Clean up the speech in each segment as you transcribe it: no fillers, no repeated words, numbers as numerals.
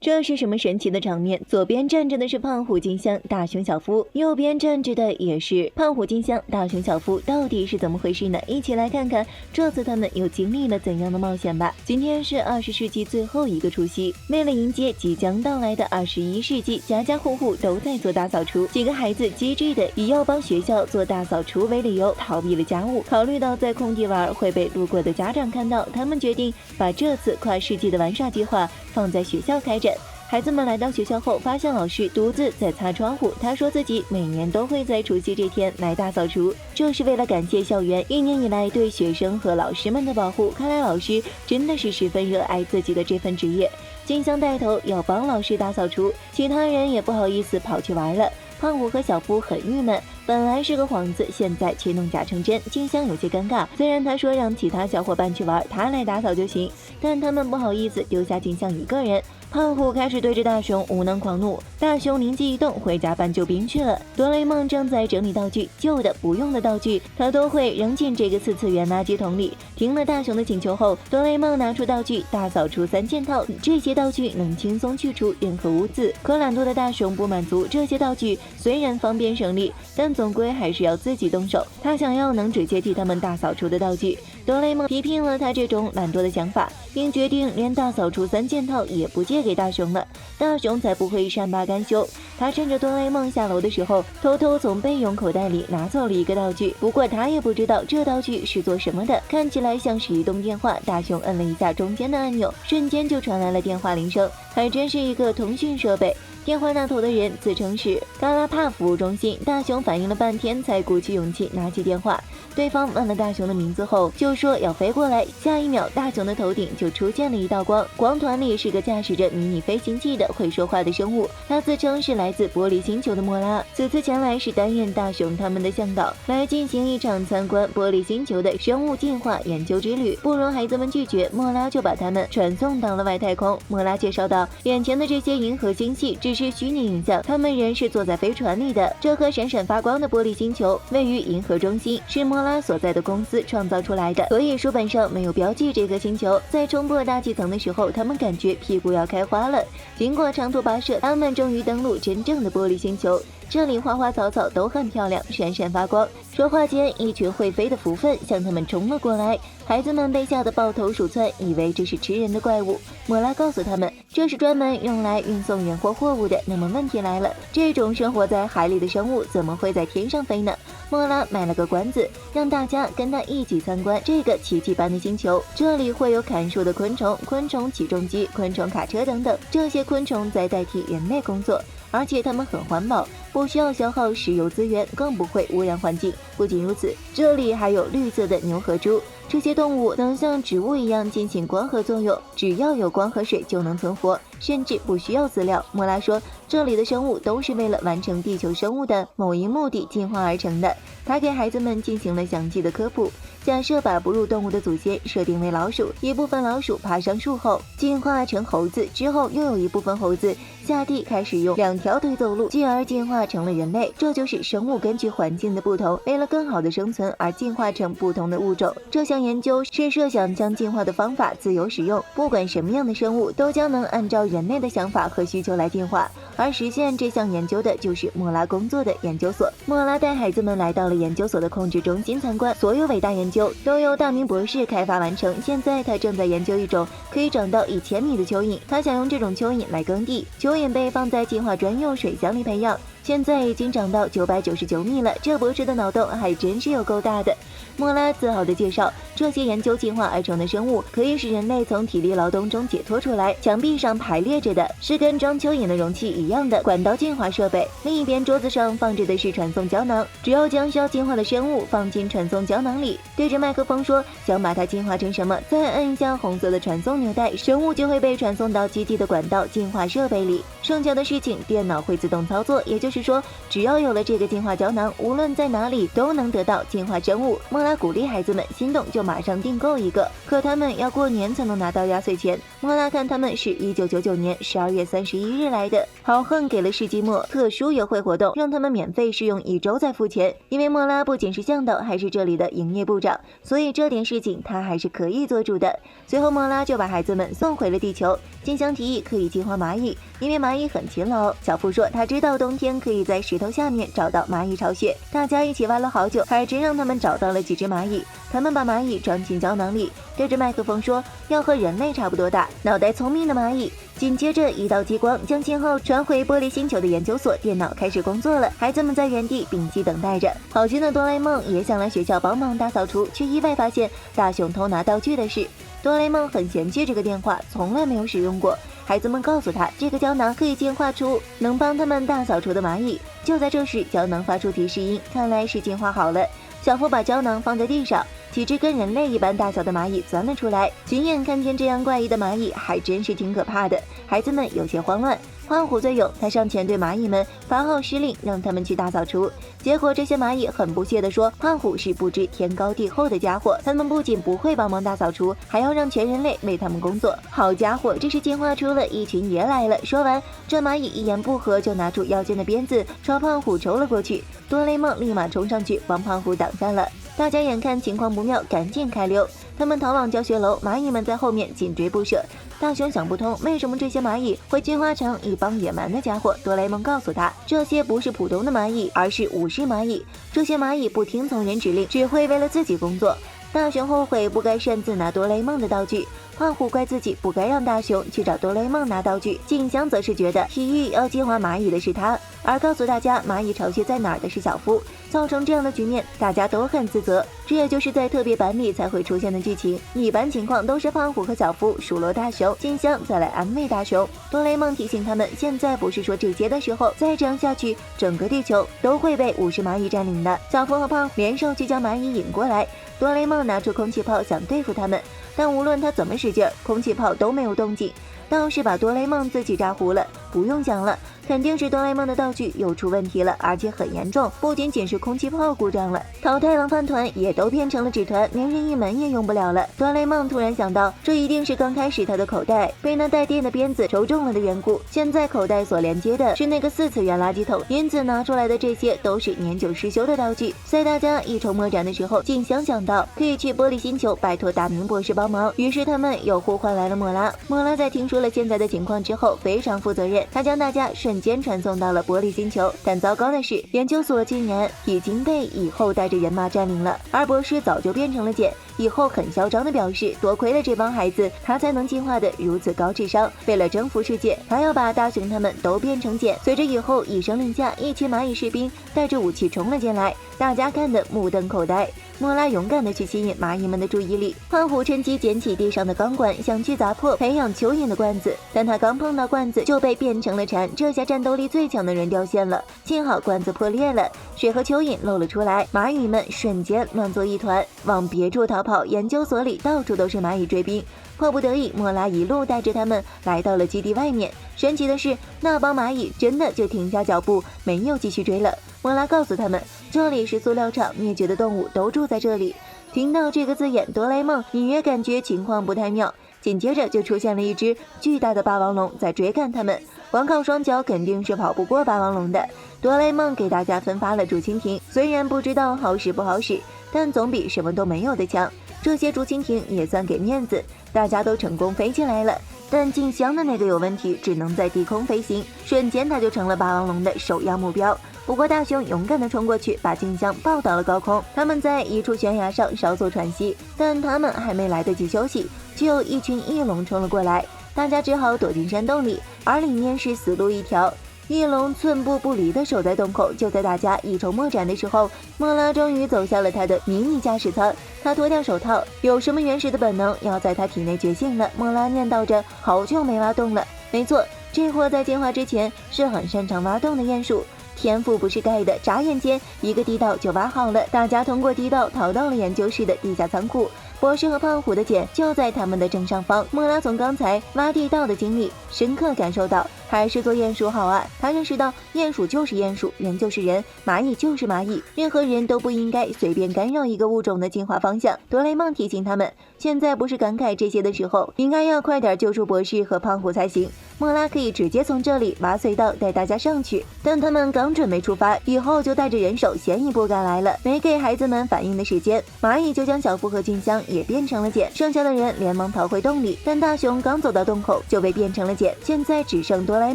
这是什么神奇的场面？左边站着的是胖虎金香、大熊小夫，右边站着的也是胖虎金香、大熊小夫，到底是怎么回事呢？一起来看看这次他们又经历了怎样的冒险吧。今天是20世纪最后一个除夕，为了迎接即将到来的21世纪，家家户户都在做大扫除。几个孩子机智的以要帮学校做大扫除为理由，逃避了家务。考虑到在空地玩会被路过的家长看到，他们决定把这次跨世纪的玩耍计划放在学校开展。孩子们来到学校后，发现老师独自在擦窗户。他说自己每年都会在除夕这天来大扫除，这是为了感谢校园1年以来对学生和老师们的保护。看来老师真的是十分热爱自己的这份职业。金香带头要帮老师大扫除，其他人也不好意思跑去玩了。胖虎和小夫很郁闷，本来是个幌子，现在却弄假成真。金香有些尴尬，虽然他说让其他小伙伴去玩，他来打扫就行，但他们不好意思丢下金香一个人。胖虎开始对着大熊无能狂怒，大熊灵机一动，回家搬救兵去了。哆啦 A 梦正在整理道具，旧的不用的道具他都会扔进这个次次元垃圾桶里。听了大熊的请求后，哆啦 A 梦拿出道具大扫除3件套，这些道具能轻松去除任何污渍。可懒惰的大熊不满足，这些道具虽然方便省力，但总归还是要自己动手，他想要能直接替他们大扫除的道具。哆啦 A 梦批评了他这种懒惰的想法，并决定连大扫除3件套也不借给大熊了。大熊才不会善罢甘休，他趁着哆啦 A 梦下楼的时候，偷偷从备用口袋里拿走了一个道具，不过他也不知道这道具是做什么的，看起来像是移动电话。大熊摁了一下中间的按钮，瞬间就传来了电话铃声，还真是一个通讯设备。电话那头的人自称是嘎拉帕服务中心，大熊反应了半天才鼓起勇气拿起电话。对方问了大熊的名字后，就说要飞过来。下一秒，大熊的头顶就出现了一道光，光团里是个驾驶着迷你飞行器的会说话的生物，他自称是来自玻璃星球的莫拉。此次前来是担任大熊他们的向导，来进行一场参观玻璃星球的生物进化研究之旅。不容孩子们拒绝，莫拉就把他们传送到了外太空。莫拉介绍道，眼前的这些银河星系只是虚拟影像，他们人是坐在飞船里的。这颗闪闪发光的玻璃星球位于银河中心，是莫拉所在的公司创造出来的，所以书本上没有标记这颗星球。在冲破大气层的时候，他们感觉屁股要开花了。经过长途跋涉，他们终于登陆真正的玻璃星球。这里花花草草都很漂亮，闪闪发光。说话间，一群会飞的蝠粪向他们冲了过来，孩子们被吓得抱头鼠窜，以为这是吃人的怪物。莫拉告诉他们，这是专门用来运送人或货物的。那么问题来了，这种生活在海里的生物怎么会在天上飞呢？莫拉卖了个关子，让大家跟他一起参观这个奇迹般的星球。这里会有砍树的昆虫、昆虫起重机、昆虫卡车等等，这些昆虫在代替人类工作，而且它们很环保，不需要消耗石油资源，更不会污染环境。不仅如此，这里还有绿色的牛和猪，这些动物能像植物一样进行光合作用，只要有光和水就能存活，甚至不需要饲料。莫拉说，这里的生物都是为了完成地球生物的某一目的进化而成的。他给孩子们进行了详细的科普。假设把哺乳动物的祖先设定为老鼠，一部分老鼠爬上树后进化成猴子，之后又有一部分猴子下地开始用2条腿走路，继而进化成了人类。这就是生物根据环境的不同，为了更好的生存而进化成不同的物种。这项研究是设想将进化的方法自由使用，不管什么样的生物都将能按照人类的想法和需求来进化。而实现这项研究的就是莫拉工作的研究所。莫拉带孩子们来到了研究所的控制中心参观，所有伟大研究都由大明博士开发完成。现在他正在研究一种可以长到1000米的蚯蚓，他想用这种蚯蚓来耕地。蚯蚓被放在进化专用水箱里培养，现在已经长到999米了，这博士的脑洞还真是有够大的。莫拉自豪地介绍，这些研究进化而成的生物可以使人类从体力劳动中解脱出来。墙壁上排列着的是跟装蚯蚓的容器一样的管道进化设备，另一边桌子上放着的是传送胶囊，只要将需要进化的生物放进传送胶囊里，对着麦克风说想把它进化成什么，再按一下红色的传送纽带，生物就会被传送到基地的管道进化设备里。剩下的事情电脑会自动操作，也就是说，只要有了这个进化胶囊，无论在哪里都能得到进化生物。莫拉鼓励孩子们心动就马上订购一个，可他们要过年才能拿到压岁钱。莫拉看他们是1999年12月31日来的，好老亨给了世纪末特殊优惠活动，让他们免费试用1周再付钱。因为莫拉不仅是向导，还是这里的营业部长，所以这点事情他还是可以做主的。随后莫拉就把孩子们送回了地球。金香提议可以进化蚂蚁，因为蚂蚁很勤劳。小夫说他知道冬天可以在石头下面找到蚂蚁巢穴。大家一起挖了好久，还真让他们找到了几只蚂蚁。他们把蚂蚁装进胶囊里，对着麦克风说要和人类差不多大，脑袋聪明的蚂蚁。紧接着一道激光将信号传回玻璃星球的研究所，电脑开始工作了。孩子们在原地屏息等待着。好心的哆啦 A 梦也想来学校帮忙大扫除，却意外发现大雄偷拿道具的事。哆啦 A 梦很嫌弃这个电话，从来没有使用过。孩子们告诉他，这个胶囊可以进化出能帮他们大扫除的蚂蚁。就在这时，胶囊发出提示音，看来是进化好了。小夫把胶囊放在地上，几只跟人类一般大小的蚂蚁钻了出来。亲眼看见这样怪异的蚂蚁，还真是挺可怕的。孩子们有些慌乱。胖虎最勇，他上前对蚂蚁们发号施令，让他们去大扫除。结果这些蚂蚁很不屑地说，胖虎是不知天高地厚的家伙，他们不仅不会帮忙大扫除，还要让全人类为他们工作。好家伙，这是进化出了一群爷来了。说完，这蚂蚁一言不合就拿出腰间的鞭子朝胖虎抽了过去。哆啦 A 梦立马冲上去帮胖虎挡下了。大家眼看情况不妙，赶紧开溜。他们逃往教学楼，蚂蚁们在后面紧追不舍。大雄想不通为什么这些蚂蚁会进化成一帮野蛮的家伙。哆啦 A 梦告诉他，这些不是普通的蚂蚁，而是武士蚂蚁。这些蚂蚁不听从人指令，只会为了自己工作。大雄后悔不该擅自拿哆啦 A 梦的道具，胖虎怪自己不该让大雄去找哆啦 A 梦拿道具。静香则是觉得提议要进化蚂蚁的是他，而告诉大家蚂蚁巢穴在哪儿的是小夫。造成这样的局面，大家都很自责。这也就是在特别版里才会出现的剧情。一般情况都是胖虎和小夫数落大雄，静香再来安慰大雄。哆啦 A 梦提醒他们，现在不是说这些的时候，再这样下去，整个地球都会被武士蚂蚁占领的。小夫和胖虎联手去将蚂蚁引过来。哆啦 A 梦拿出空气炮想对付他们，但无论他怎么使劲，空气炮都没有动静，倒是把哆啦 A 梦自己炸糊了。不用想了，肯定是哆啦 A 梦的道具又出问题了，而且很严重，不仅仅是空气炮故障了，桃太郎饭团也都变成了纸团，连任意门也用不了了。哆啦 A 梦突然想到，这一定是刚开始他的口袋被那带电的鞭子抽中了的缘故，现在口袋所连接的是那个4次元垃圾桶，因此拿出来的这些都是年久失修的道具。在大家一筹莫展的时候，静香想到可以去玻璃星球拜托大明博士帮忙，于是他们又呼唤来了莫拉。莫拉在听说了现在的情况之后非常负责任，他将大家瞬间传送到了玻璃星球。但糟糕的是，研究所竟然已经被蚁后带着人马占领了，而博士早就变成了茧。蚁后很嚣张地表示，多亏了这帮孩子，他才能进化的如此高智商。为了征服世界，他要把大雄他们都变成茧。随着蚁后一声令下，一群蚂蚁士兵带着武器冲了进来，大家看得目瞪口呆。莫拉勇敢地去吸引蚂蚁们的注意力，胖虎趁机捡起地上的钢管，想去砸破培养蚯蚓的罐子，但他刚碰到罐子就被变成了蝉，这下战斗力最强的人掉线了。幸好罐子破裂了，水和蚯蚓漏了出来，蚂蚁们瞬间乱作一团，往别处逃跑。研究所里到处都是蚂蚁追兵，迫不得已，莫拉一路带着他们来到了基地外面。神奇的是，那帮蚂蚁真的就停下脚步，没有继续追了。莫拉告诉他们，这里是塑料厂，灭绝的动物都住在这里。听到这个字眼，哆啦 A 梦隐约感觉情况不太妙，紧接着就出现了一只巨大的霸王龙在追赶他们，光靠双脚肯定是跑不过霸王龙的。哆啦 A 梦给大家分发了竹蜻蜓，虽然不知道好使不好使，但总比什么都没有的强。这些竹蜻蜓也算给面子，大家都成功飞起来了。但静香的那个有问题，只能在低空飞行，瞬间他就成了霸王龙的首要目标。不过大雄勇敢地冲过去，把静香抱到了高空。他们在一处悬崖上稍作喘息，但他们还没来得及休息，就有一群翼龙冲了过来，大家只好躲进山洞里，而里面是死路一条。翼龙寸步不离地守在洞口，就在大家一筹莫展的时候，莫拉终于走向了他的迷你驾驶舱。他脱掉手套，有什么原始的本能要在他体内觉醒了。莫拉念叨着，好久没挖洞了。没错，这货在进化之前是很擅长挖洞的鼹鼠，天赋不是盖的，眨眼间一个地道就挖好了。大家通过地道逃到了研究室的地下仓库，博士和胖虎的茧就在他们的正上方。莫拉从刚才挖地道的经历深刻感受到，还是做鼹鼠好啊。他认识到鼹鼠就是鼹鼠，人就是人，蚂蚁就是蚂蚁，任何人都不应该随便干扰一个物种的进化方向。哆啦 A 梦提醒他们，现在不是感慨这些的时候，应该要快点救出博士和胖虎才行。莫拉可以直接从这里挖隧道带大家上去，但他们刚准备出发，以后就带着人手先一步赶来了，没给孩子们反应的时间，蚂蚁就将小夫和静香也变成了茧，剩下的人连忙逃回洞里，但大雄刚走到洞口就被变成了茧，现在只剩哆啦 A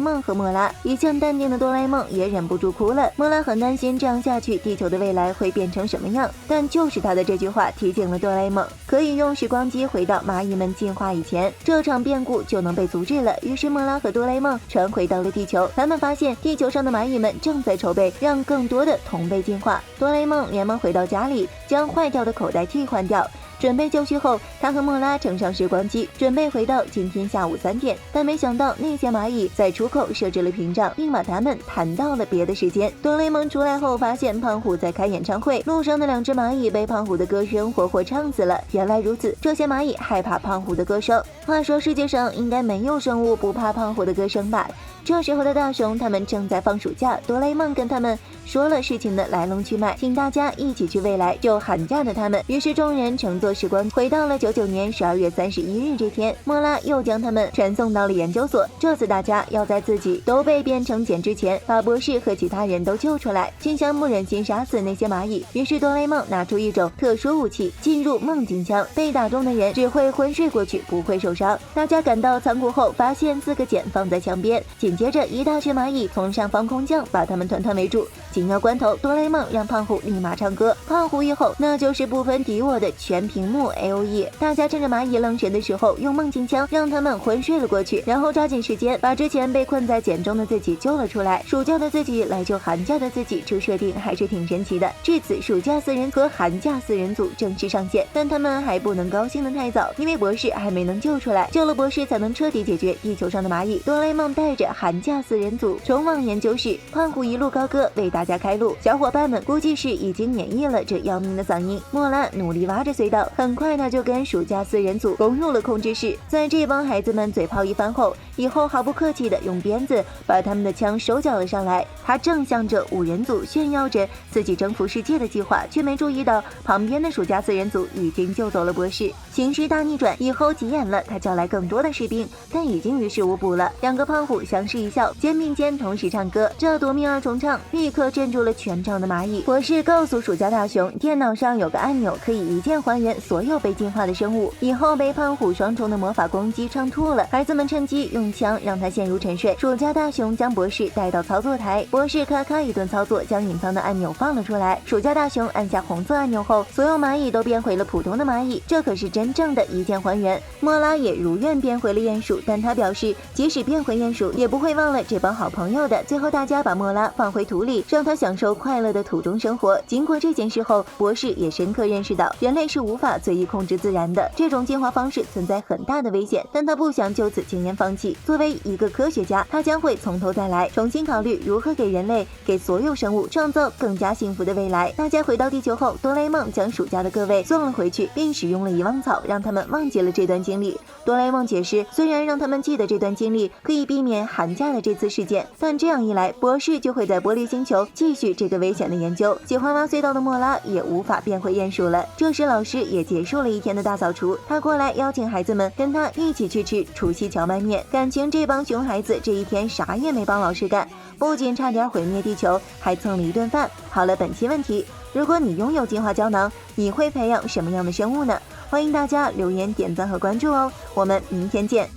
梦和莫拉。一向淡定的哆啦 A 梦也忍不住哭了。莫拉很担心这样下去地球的未来会变成什么样，但就是他的这句话提醒了哆啦 A 梦，可以用时光机回到蚂蚁们进化以前，这场变故就能被阻止了。于是莫拉和哆啦 A 梦传回到了地球，他们发现地球上的蚂蚁们正在筹备让更多的同辈进化。哆啦 A 梦连忙回到家里，将坏掉的口袋替换掉。准备就绪后，他和莫拉乘上时光机，准备回到今天下午3点，但没想到那些蚂蚁在出口设置了屏障，并把它们弹到了别的时间。哆啦 A 梦出来后发现胖虎在开演唱会，路上的2只蚂蚁被胖虎的歌声活活唱死了。原来如此，这些蚂蚁害怕胖虎的歌声。话说世界上应该没有生物不怕胖虎的歌声吧？这时候的大雄他们正在放暑假，哆啦 A 梦跟他们说了事情的来龙去脉，请大家一起去未来救寒假的他们。于是众人乘坐时光回到了99年12月31日这天，莫拉又将他们传送到了研究所。这次大家要在自己都被变成茧之前，把博士和其他人都救出来。静香不忍心杀死那些蚂蚁，于是哆啦 A 梦拿出一种特殊武器，进入梦境枪，被打中的人只会昏睡过去，不会受伤。大家赶到仓库后，发现4个茧放在墙边，紧接着一大群蚂蚁从上方空降，把他们团团围住。紧要关头，哆啦 A 梦让胖虎立马唱歌，胖虎以后那就是不分敌我的全屏幕 AOE。大家趁着蚂蚁愣神的时候，用梦境枪让他们昏睡了过去，然后抓紧时间把之前被困在茧中的自己救了出来。暑假的自己来救寒假的自己，这设定还是挺神奇的。至此，暑假4人和寒假4人组正式上线，但他们还不能高兴的太早，因为博士还没能救出来，救了博士才能彻底解决地球上的蚂蚁。哆啦 A 梦带着寒假4人组冲往研究室，胖虎一路高歌为大家开路，小伙伴们估计是已经免疫了这要命的嗓音。莫拉努力挖着隧道，很快他就跟暑假4人组攻入了控制室。在这帮孩子们嘴炮一番后，以后毫不客气的用鞭子把他们的枪收缴了上来。他正向着5人组炫耀着自己征服世界的计划，却没注意到旁边的暑假4人组已经救走了博士。形势大逆转，以后急眼了，他叫来更多的士兵，但已经于事无补了。2个胖虎相视一笑，肩并肩同时唱歌，这夺命2重唱立刻镇住了全场的蚂蚁。博士告诉暑假大雄，电脑上有个按钮可以一键还原所有被进化的生物，以后被胖虎双重的魔法攻击唱吐了。孩子们趁机用枪让他陷入沉睡。暑假大雄将博士带到操作台，博士咔咔一顿操作，将隐藏的按钮放了出来。暑假大雄按下红色按钮后，所有蚂蚁都变回了普通的蚂蚁，这可是真正的一键还原。莫拉也如愿变回了鼹鼠，但他表示即使变回鼹鼠也不会忘了这帮好朋友的。最后大家把莫拉放回土里，让他享受快乐的土中生活。经过这件事后，博士也深刻认识到人类是无法随意控制自然的，这种进化方式存在很大的危险，但他不想就此轻言放弃。作为一个科学家，他将会从头再来，重新考虑如何给人类、给所有生物创造更加幸福的未来。大家回到地球后，哆啦 A 梦将暑假的各位送了回去，并使用了遗忘草，让他们忘记了这段经历。哆啦 A 梦解释，虽然让他们记得这段经历可以避免寒假的这次事件，但这样一来，博士就会在玻璃星球继续这个危险的研究。喜欢挖隧道的莫拉也无法变回鼹鼠了。这时老师也结束了一天的大扫除，他过来邀请孩子们跟他一起去吃除夕荞麦面。感情这帮熊孩子这一天啥也没帮老师干，不仅差点毁灭地球，还蹭了一顿饭。好了，本期问题，如果你拥有进化胶囊，你会培养什么样的生物呢？欢迎大家留言、点赞和关注哦，我们明天见。